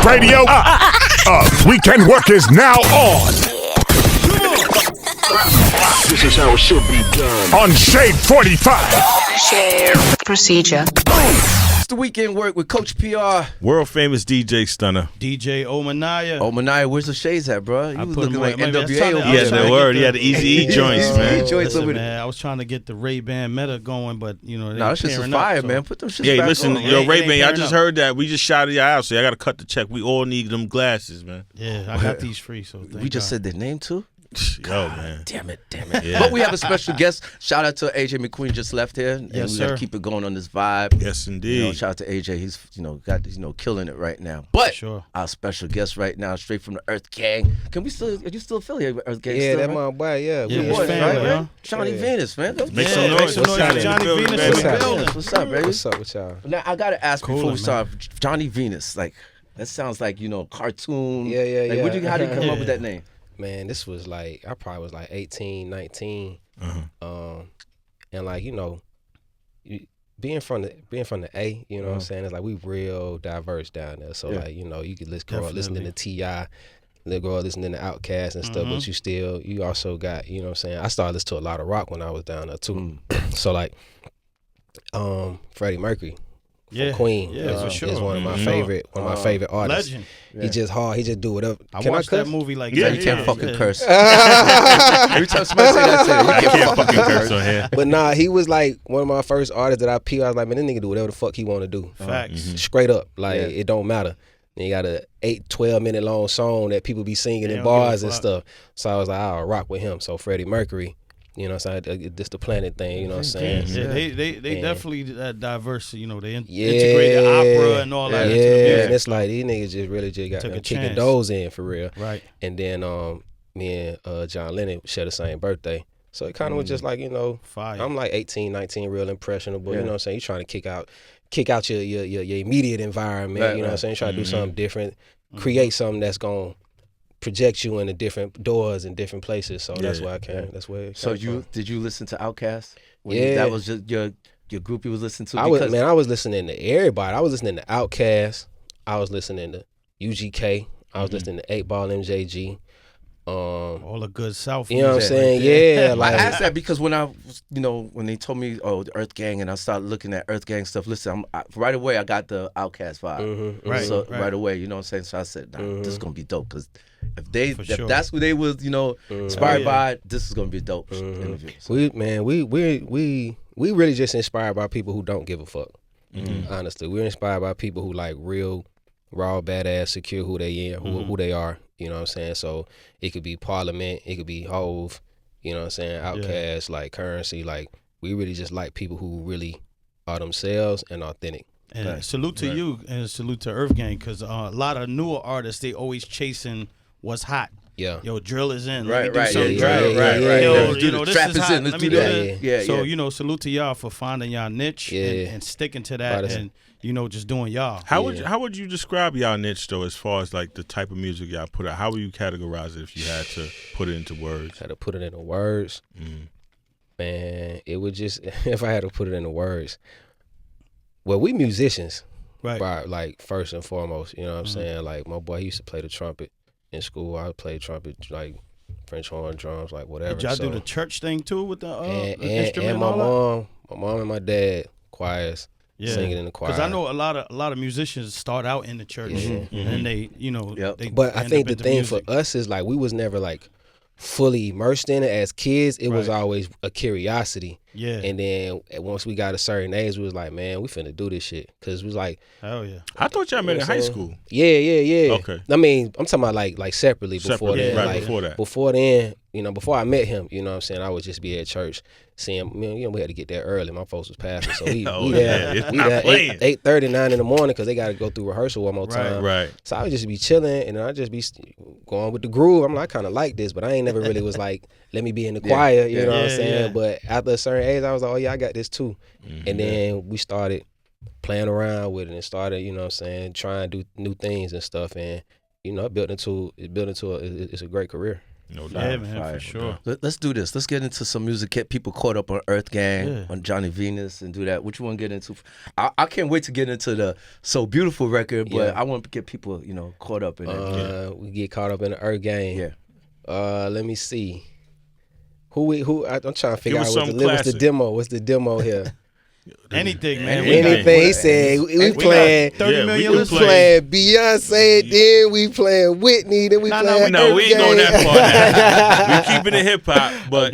radio. Weekend work is now on. This is how it should be done. On Shade45. Share procedure. It's the weekend work with Coach PR. World famous DJ Stunna. DJ Ominaya. Ominaya, where's the shades at, bro? You was looking like NWA over Yeah, the word. He had the Easy E joints, man. Listen, man, I was trying to get the Ray-Ban meta going, but, you know, that shit's fire, man. Put them shits back Yeah, listen, on. yo, Ray-Ban, I just heard that. We just shouted you out, so I got to cut the check. We all need them glasses, man. Yeah, I got these free, so thank We just said their name, too? Yo, man. Damn it. Yeah. But we have a special guest. Shout out to AJ McQueen, just left here. And Yes, we sir. gotta keep it going on this vibe. Yes, indeed. Shout out to AJ. He's killing it right now. But sure. Our special guest right now, straight from the Earthgang. Are you still affiliated with Earthgang? Yeah, still, that right? my boy. Yeah, Yeah, we it's Boy, family, right? huh? Johnny Venus, man. Make some noise. Make some What's noise happening? for Johnny Building, Venus baby. in the building. What's up, baby? What's up with y'all? Now I gotta ask before Coolin', we start. Johnny Venus, like that sounds like cartoon. Yeah, Like, yeah. how did you come up with that name? Man, this was like, I probably was like 18, 19. And like, being from the A, you know what I'm saying? It's like we real diverse down there. So like, you could grow up listening to T.I., grow up listening to OutKast and stuff, but you also got, you know what I'm saying? I started listening to a lot of rock when I was down there too. So like, Freddie Mercury. Queen, for sure. is one of my favorite artists. Legend. He just hard. He just do whatever. I watched that movie like Yeah, that. you can't fucking curse. Every time somebody say that, you can't fucking curse on here. But nah, he was like one of my first artists that I was like, man, this nigga do whatever the fuck he want to do. Facts. Straight up, like it don't matter. And he got a 12 minute long song that people be singing in bars and stuff. So I was like, I'll rock with him. So Freddie Mercury. You know what I'm saying? This the planet thing, you know what I'm saying? Yeah, they definitely diverse, they integrated opera and all that into the music. And it's like these niggas just really got Took a kicking chance. those in for real. Right. And then me and John Lennon share the same birthday. So it kind of was just like, Fire. I'm like 18, 19, real impressionable. You know what I'm saying? You trying to kick out your immediate environment, you know what I'm saying? Try to do something different, create something that's going to project you into different doors and different places. So that's why I came. That's where it came from. Did you listen to OutKast? That was just your group you was listening to? I was listening to everybody. I was listening to OutKast. I was listening to UGK. I was listening to 8 Ball MJG. All the good South You know what I'm music saying? right there. Yeah. I Like, asked that because when I was, when they told me, the Earthgang, and I started looking at Earthgang stuff, listen, right away I got the OutKast vibe. Right, So right. right away, you know what I'm saying? So I said, this is gonna be dope because if sure. that's who they was, inspired by, this is gonna be a dope interview. So. we really just inspired by people who don't give a fuck. Honestly, we're inspired by people who like real, raw, badass, secure who they who they are. You know what I'm saying? So it could be Parliament, it could be Hove. You know what I'm saying? OutKast, like Currency, like we really just like people who really are themselves and authentic. And salute to you and salute to Earthgang because a lot of newer artists, they always chasing what's hot. Yeah. Yo, drill is in. Right. Let me do something Yeah, drill. yeah, yeah, Yo, yeah. Let's do the this trap is is hot. in. Let's Let do me do that. that. Yeah. So, salute to y'all for finding y'all niche and sticking to that and, just doing y'all. How would you describe y'all niche though, as far as like the type of music y'all put out? How would you categorize it if you had to put it into words? Had to put it into words. Man, it would just if I had to put it into words. Well, we musicians, Right. Like first and foremost. You know what I'm saying? Like my boy, he used to play the trumpet in school. I played trumpet, like French horn, drums, like whatever. Did y'all do the church thing too with the instrument and and my all that? mom and my dad choirs, singing in the choir. Because I know a lot of musicians start out in the church and they, they But I end think up the into thing music. for us is like we was never like fully immersed in it as kids. It was always a curiosity. Yeah. And then once we got a certain age, we was like, man, we finna do this shit. Cause we was like, hell yeah. I thought y'all met in high school. Yeah. Okay. I mean, I'm talking about like separately before Separately, then. right, Like, before that. Before then, before I met him, you know what I'm saying, I would just be at church seeing, we had to get there early. My folks was passing. So we it's not there playing. 8:30, 9 in the morning because they got to go through rehearsal one more time. Right. So I would just be chilling and I'd just be going with the groove. I'm like, I kind of like this, but I ain't never really was like, let me be in the choir, you know what I'm saying? Yeah. But after a certain age, I was like, oh yeah, I got this too. And then we started playing around with it and started, you know what I'm saying, trying to do new things and stuff. And, it built into it's a great career. No doubt. Yeah, man, Fire. for sure. Let's do this. Let's get into some music. Get people caught up on Earthgang, on Johnny Venus, and do that. What you want to get into? I can't wait to get into the So Beautiful record, but I want to get people, caught up in it. We get caught up in the Earthgang. Yeah. Let me see. Who? I'm trying to figure out what's the demo. What's the demo here? Anything, man. Anything. He said we playing 30 million we listeners. playing Beyonce, then we playing Whitney, then we playing we ain't going that far now. We keeping it hip hop, but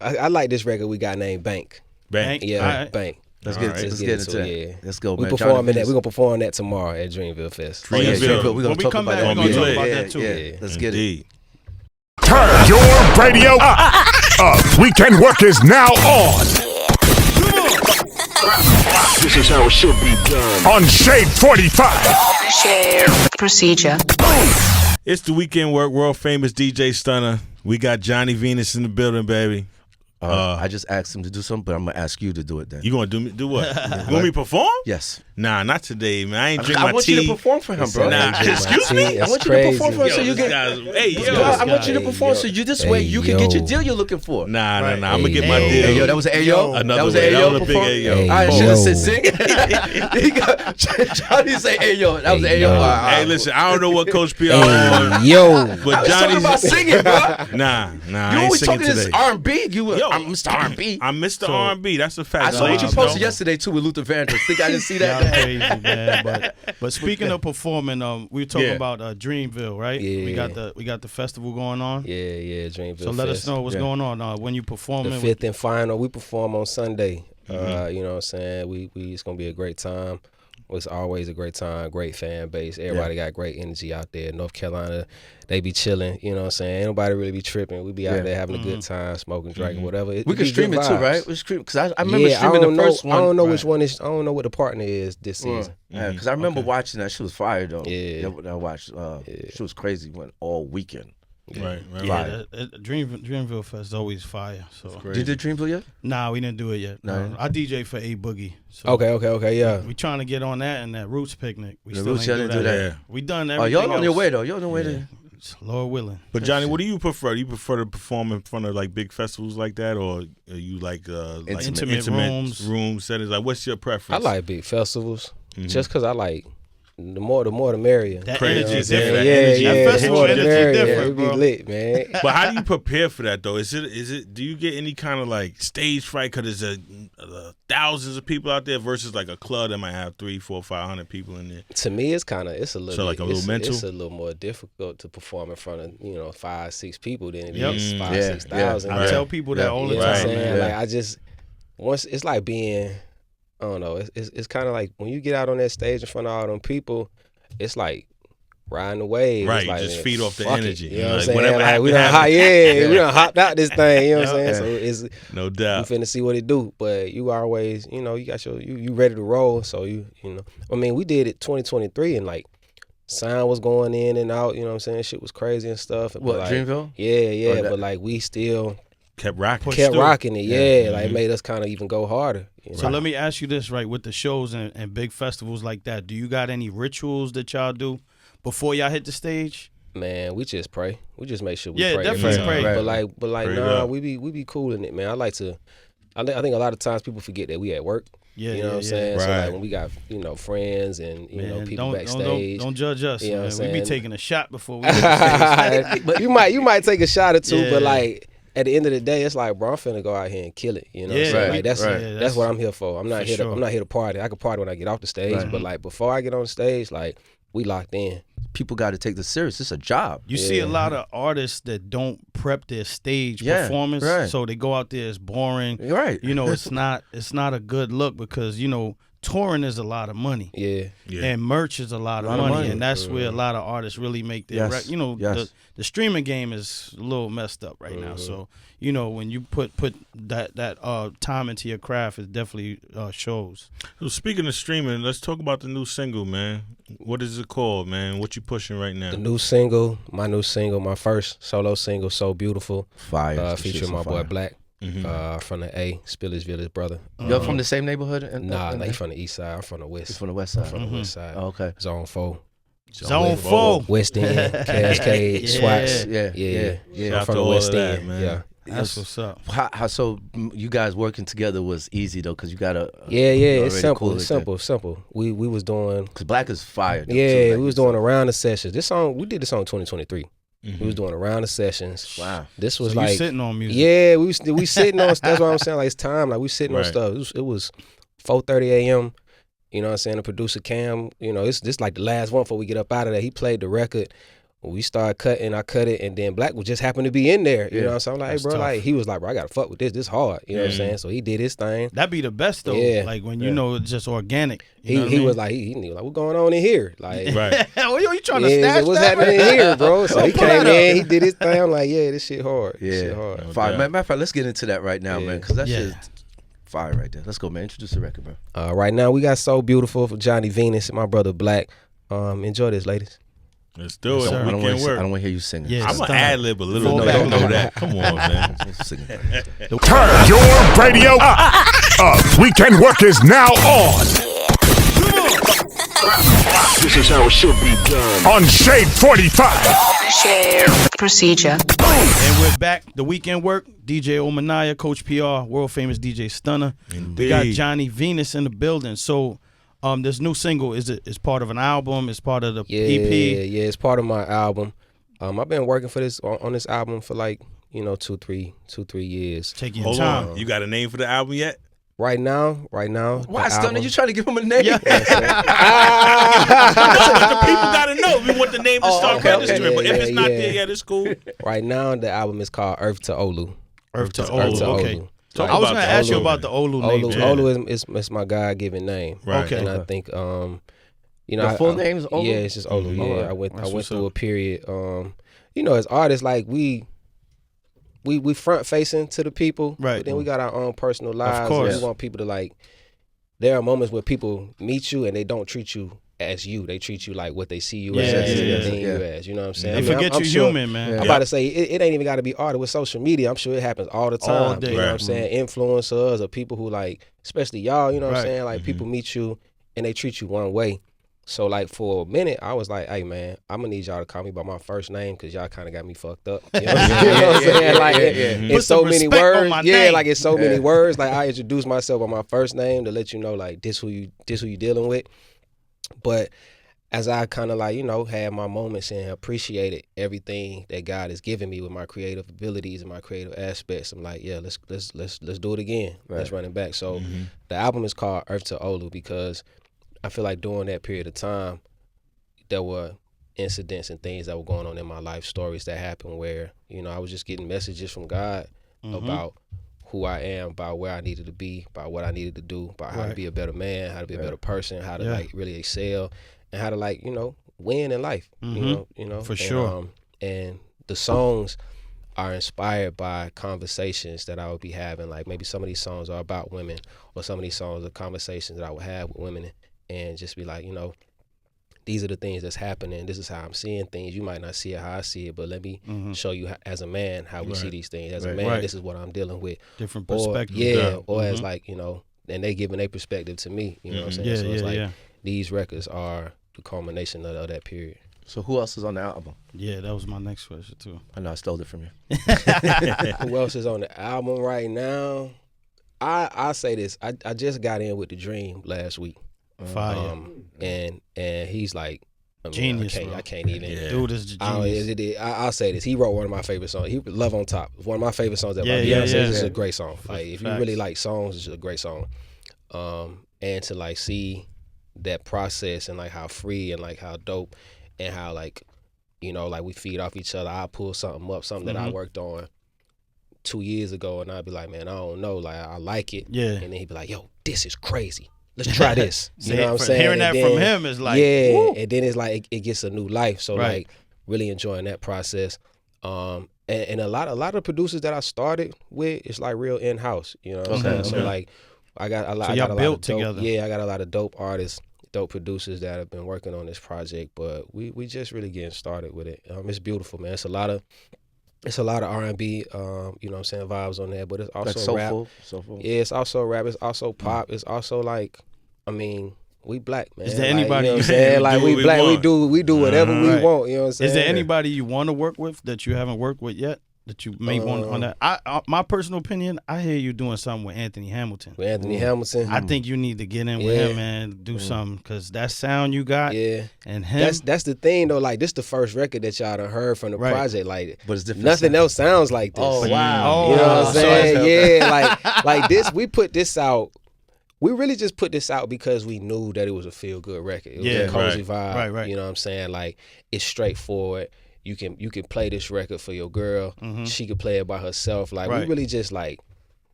I like this record we got named Bank. Bank. Yeah, Bank. Let's get into it. Yeah. Let's go, We man. performing that. We're gonna perform that tomorrow at Dreamville Fest. Dreamville. We're When gonna we talk come about back, that. we're gonna talk Yeah. about that too. Yeah. Let's get it. Turn your radio up. Weekend work is now on. This is how it should be done. On Shade 45. Share procedure. It's the Weekend Work world famous DJ Stunna. We got Johnny Venus in the building, baby. I just asked him to do something, but I'm gonna ask you to do it then. You gonna do what? You want me to perform? Yes. Nah, not today, man. I ain't drink my tea. I want you to perform for him, bro. Nah, excuse me. I want you to perform for him so you get. I want you to perform so this way you can get your deal you're looking for. Nah. I'm gonna get my deal. Hey, yo, that was an Ayo. Another That was way. an That Ayo. was a big Ayo. I should have said sing. Johnny say Ayo. That was an Ayo. Hey, listen, I don't know what Coach PR on. Yo, But Johnny's talking about Johnny's singing, bro. Nah. You I ain't always singing talking this today. R&B. Yo, I'm Mr. R&B. I'm Mr. R&B. That's a fact. I saw what you Ladies posted know. yesterday too with Luther Vandross. Think I didn't see Y'all that? crazy, man. But speaking of performing, we were talking about Dreamville, right? Yeah. We got the festival going on. yeah, Dreamville. So let us know what's going on when you performing. The fifth and final. We perform on Sunday. You know what I'm saying? We it's gonna be a great time. It's always a great time, great fan base. Everybody got great energy out there. North Carolina, they be chilling, you know what I'm saying? Ain't nobody really be tripping. We be out there having a good time, smoking, drinking, whatever. We can stream it too, right? We stream because I remember streaming the first one. I don't know which one is. I don't know what the partner is this season. Yeah, because I remember watching that. She was fire though. Yeah. I watched. She was crazy. Went all weekend. Right. Yeah, Dreamville Fest is always fire. So Did you do Dreamville yet? Nah, we didn't do it yet. No. I DJ for A Boogie. So Okay, yeah. we trying to get on that and that Roots picnic. We The still Roots, ain't y'all do didn't that. do that. Yeah. We done Oh, everything. y'all on your else. way though. Y'all on your way to. Lord willing. But Johnny, what do you prefer? Do you prefer to perform in front of like big festivals like that, or are you like Intimate room settings? Like, what's your I preference? like big festivals just because I like the more the merrier. That Crazy, energy is yeah. different. Yeah, That festival more the energy merrier. different, It be bro. lit, man. But how do you prepare for that though? Is it? Do you get any kind of like stage fright because there's thousands of people out there versus like a club that might have 300, 400, 500 people in there? To me, it's a little. So, like, a little mental? It's a little more difficult to perform in front of 5, 6 people than it Yep. is 5, Yeah, 6,000. I tell people that all the You know what I'm time. saying? man. Like I just once it's like being, I don't know. It's kind of like when you get out on that stage in front of all them people, it's like riding the wave. Right, It's like, just man, feed off the fuck it. energy. You know what I'm Like, saying? whatever Like, we happened, done happened. we done hopped out this thing. You know what I'm saying? Yeah. So it's No you doubt. finna see what it do. But you always, you got you ready to roll. So you know. I mean, we did it 2023 and like sound was going in and out. You know what I'm saying? Shit was crazy and stuff. What, But, like, Dreamville? Yeah. that- But like we still Kept rocking. kept through. rocking it. Yeah, like it made us kind of even go harder. You So know? let me ask you this, right? With the shows and big festivals like that, do you got any rituals that y'all do before y'all hit the stage? Man, we just pray. We just make sure we Yeah, pray. definitely man. pray. But like, Pray nah, up. we be cool in it, man. I think a lot of times people forget that we at work. Yeah, You know what I'm saying? So Right. like when we got friends and Man, people don't backstage. don't judge us, You know what man. I'm We be saying? taking a shot before we hit the stage. But you might take a shot or two, Yeah. but like at the end of the day, it's like, bro, I'm finna go out here and kill it. You know what I'm Yeah, saying? right, Like that's right. that's what I'm here for. I'm not For here sure. I'm not here to party. I can party when I get off the stage, Right. but like before I get on the stage, like we locked in. People got to take this serious. It's a job. You see a lot of artists that don't prep their stage Yeah, performance, right. so they go out there, it's boring. You're right. You know, it's not a good look because touring is a lot of money. Yeah. Yeah. And merch is a lot of money, and that's where a lot of artists really make their. Yes. The streaming game is a little messed up right now. So when you put that time into your craft, it definitely shows. So speaking of streaming, let's talk about the new single, man. What is it called, man? What you pushing right now? The new single, my first solo single, So Beautiful, Fire. featuring my boy Black from the A, Spillage Village brother. You're from the same neighborhood? Nah, he's from the east side. I'm from the west. He's from the west side. From the west side. Oh, okay. Zone 4. Zone 4. West End, Cascade, Swats. Yeah. I'm Shout from to the all West of that, End. man. Yeah. That's what's up. How so you guys working together was easy though, because you got a It's simple. cool It's simple. We was doing. Because Black is fire. Though, Yeah, too, we was doing around the sessions. This song, we did this song in 2023. We was doing around the sessions. Wow. This was So like you sitting on music. Yeah, we sitting on. That's what I'm saying. Like it's time. Like we sitting on Right. stuff. It was 4:30 a.m. You know what I'm saying? The producer Cam. You know, it's this like the last one before we get up out of there. He played the record. When we started cutting, I cut it, and then Black would just happen to be in there. You know what I'm saying? I'm like, hey, That's bro, tough. like he was like, bro, I gotta fuck with this. This hard. You know what I'm saying? So he did his thing. That'd be the best though. Yeah. Like when you know it's just organic. You know what I He mean? was like, he knew like, what's going on in here? Like, Right. Oh, you trying to yeah, snatch what's that? happening in here, bro? So he Pull that came up. in, he did his thing. I'm like, yeah, this shit hard. This shit Yeah. hard. Fire. doubt. Matter of fact, let's get into that right now, man, because that Yeah. shit is fire right there. Let's go, man. Introduce the record, bro. Right now, we got So Beautiful for Johnny Venus and my brother Black. Enjoy this, ladies. Let's do it. sir. I don't Weekend want work. to hear you singing. Yeah. I'm Stunna. gonna ad lib a little. Fall No, back don't know on that. Come on, man. Singing. Turn your radio up. Weekend work is now on This is how it should be done. on Shade 45. Share procedure. And we're back. The weekend work. DJ Ominaya, Coach PR, world famous DJ Stunna. We got Indeed. Johnny Venus in the building. So, this new single is part of an album. It's part of the EP. Yeah, it's part of my album. I've been working for this on this album for like 2-3 years. Take your Hold time. on. You got a name for the album yet? Right now. Why, the Stunna? album- You trying to give him a name? No, but the people gotta know. We want the name to start okay, registering. But if it's not yeah. there yet, it's cool. Right now, the album is called Earth to Olu. Earth to Earth Olu. to Okay. Olu. Talk I was about going to the ask you Olu. about the Olu name. Olu, too. Olu is my God-given name. Right. Okay. And I think Your full name is Olu? Yeah, it's just Olu. Mhm. Yeah, I went That's what's through up. a period. As artists, like we front facing to the people, Right. But then we got our own personal lives. course. And we want people to like. There are moments where people meet you and they don't treat you as you. They treat you like what they see you as, and yeah, deem yeah. you as. You know what I'm saying? They I mean, forget I'm you sure- human, man. I'm about to say it ain't even got to be art with social media. I'm sure it happens all the time. All day. You know what I'm Right. saying? Influencers or people who like, especially y'all. You know what Right. I'm saying? Like people meet you and they treat you one way. So like for a minute, I was like, "Hey man, I'm gonna need y'all to call me by my first name because y'all kind of got me fucked up." You know what I'm saying? Like Put it's so some many respect on words. my Yeah, name. like it's so many words. Like I introduce myself by my first name to let you know like this who you dealing with. But as I kind of like had my moments and appreciated everything that God has given me with my creative abilities and my creative aspects, I'm like, yeah, let's do it again. Let's run it back. So the album is called Earth to Olu because I feel like during that period of time, there were incidents and things that were going on in my life, stories that happened where, I was just getting messages from God about who I am, about where I needed to be, about what I needed to do, about how to be a better man, how to be a better person, how to like really excel, and how to like, win in life. For sure. And the songs are inspired by conversations that I would be having. Like maybe some of these songs are about women, or some of these songs are conversations that I would have with women, and just be like, these are the things that's happening. This is how I'm seeing things. You might not see it how I see it, but let me show you as a man how we see these things. As a man, this is what I'm dealing with. Different Or, perspective. or as like, and they giving their perspective to me. You know what I'm saying? Yeah, So it's yeah, like yeah. these records are the culmination of that period. So who else is on the album? Yeah, that was my next question too. I know I stole it from you. Who else is on the album right now? I say this. I just got in with The Dream last week. Fire. And he's like, Genius, bro. I can't even. Dude is genius. I'll say this. He wrote one of my favorite songs. Love on Top. It's one of my favorite songs ever. Yeah, Beyonce, yeah. This is a great song. Like if you Facts. really like songs, it's a great song. And to like see that process and like how free and like how dope and how like, like we feed off each other. I pull something up, something that I worked on 2 years ago, and I'd be like, man, I don't know, like I like it. Yeah. And then he'd be like, yo, this is crazy. Let's try this. You know what I'm For saying? hearing And that from him is like, yeah, woo. and then it's like it gets a new life. So Right. like really enjoying that process. And a lot of producers that I started with, it's like real in house. You know what I'm saying? So okay. like I got a lot. So I y'all got a lot built of dope, together. Yeah, I got a lot of dope artists, dope producers that have been working on this project. But we just really getting started with it. It's beautiful, man. It's a lot of R&B, you know what I'm saying, vibes on there. But it's also Like rap. soulful. Yeah, it's also rap. It's also pop. It's also like, I mean, we black, man. Is there anybody you know what I'm saying? Like we black, we do whatever we want. You know what I'm saying? Is there anybody you want to work with that you haven't worked with yet? That you may want on that? My personal opinion, I hear you doing something with Anthony Hamilton. With Anthony Hamilton, I think you need to get in with him and do something because that sound you got, and him. That's the thing though. Like this, the first record that y'all done heard from the project. Like, but it's different. Nothing else sounds like this. Oh wow! You know what I'm saying? Yeah, like this. We put this out. We really just put this out because we knew that it was a feel good record. It was a cozy vibe. Right. You know what I'm saying? Like it's straightforward. You can play this record for your girl. She can play it by herself. Like we really just like,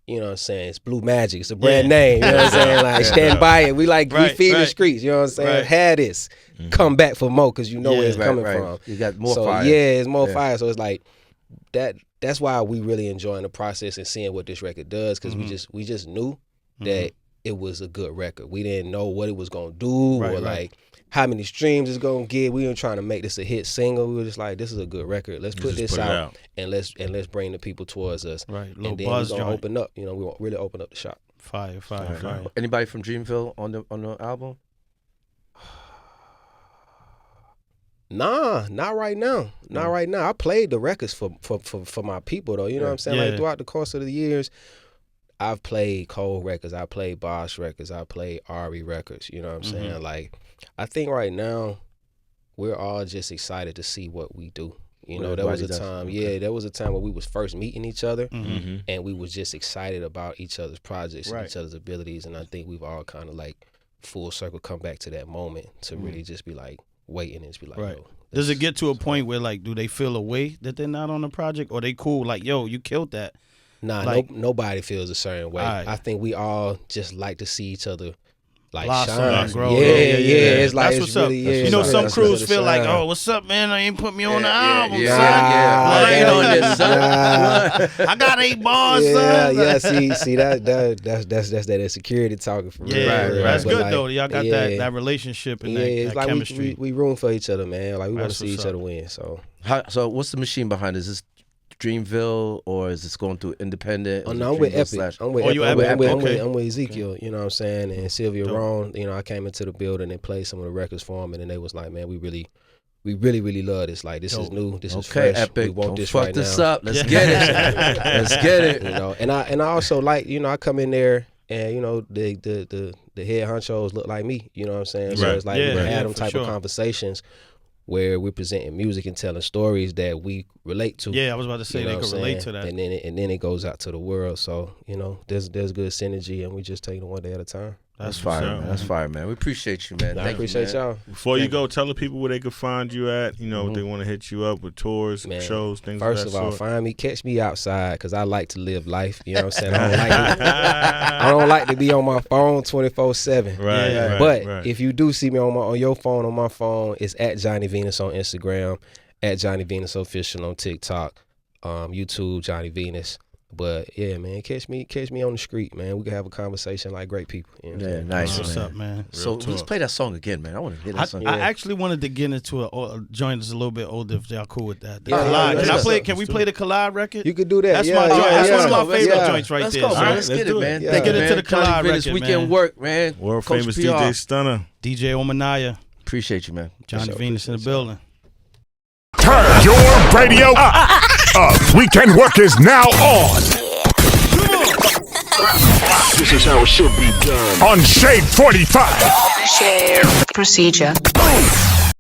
you know what I'm saying? It's Blue Magic. It's a brand name. You know what I'm saying? Like stand by it. We like we feed the streets. You know what I'm saying? Had this. Come back for more because you know where it's coming from. You got more so, fire. Yeah, it's more fire. So it's like that. That's why we really enjoying the process and seeing what this record does because we just knew that it was a good record. We didn't know what it was gonna do or like how many streams it's gonna get. We weren't trying to make this a hit single. We were just like, this is a good record. Let's put this out and let's bring the people towards us. Right. And then we're gonna open up. You know, we won't really open up the shop. Fire. Anybody from Dreamville on the album? Nah, not right now. Not right now. I played the records for my people though. You know what I'm saying? Like throughout the course of the years, I've played Cole records, I played Bosch records, I played Ari records, you know what I'm saying? Like, I think right now, we're all just excited to see what we do. You know, there was a time, there was a time where we was first meeting each other, and we was just excited about each other's projects and each other's abilities, and I think we've all kind of like full circle come back to that moment to really just be like waiting and just be like, yo. Does it get to a point where like, do they feel a way that they're not on the project, or they cool, like, yo, you killed that? Nah, like, nobody feels a certain way. I think we all just like to see each other like shine. Grow. Yeah. It's like that's it's really, up. You know, some crews feel like, oh, what's up, man? I ain't put me on the album, son. I got 8 bars, son. Yeah. See, that's that insecurity talking for real. That's good like, though. Y'all got that relationship and that it's like chemistry. We room for each other, man. Like we want to see each other win. So what's the machine behind this? Is this Dreamville, or is this going through independent? Oh no, I'm with Epic. I'm with Ezekiel, you know what I'm saying, and Sylvia Rohn. You know, I came into the building and played some of the records for them, and then they was like, man, we really love this. Like, this is new, this is fresh. Epic. We want Don't this fuck right this now. up. Let's get it. Let's get it. You know, and I also like, you know, I come in there and you know the head honchos look like me. You know what I'm saying? So it's like we had them type of conversations where we're presenting music and telling stories that we relate to. Yeah, I was about to say they could relate to that. And then it goes out to the world. So, you know, there's good synergy and we just take it one day at a time. That's fire, man. That's fire, man. We appreciate you, man. I appreciate y'all. Before you go, tell the people where they can find you at. You know, if they want to hit you up with tours, shows, things like that. First of all, catch me outside because I like to live life. You know what I'm saying? I don't like to be on my phone 24/7. Right. But if you do see me on your phone, on my phone, it's at Johnny Venus on Instagram, at Johnny Venus Official on TikTok, YouTube, Johnny Venus. But yeah, man, catch me on the street, man. We can have a conversation like great people. You know nice. What's up, man? So let's play that song again, man. I want to hear that song. I actually wanted to get into a joint that's a little bit older. If y'all cool with that, Can we play the Collide record? You could do that. That's my joint. That's one of my favorite joints right there. Let's go, man. Let's get it, man. Let's get into the Collide record, man. Weekend work, man. World famous DJ Stunna. DJ Ominaya. Appreciate you, man. Johnny Venus in the building. Turn your radio up. Weekend work is now on. This is how it should be done. On Shade 45. Share procedure.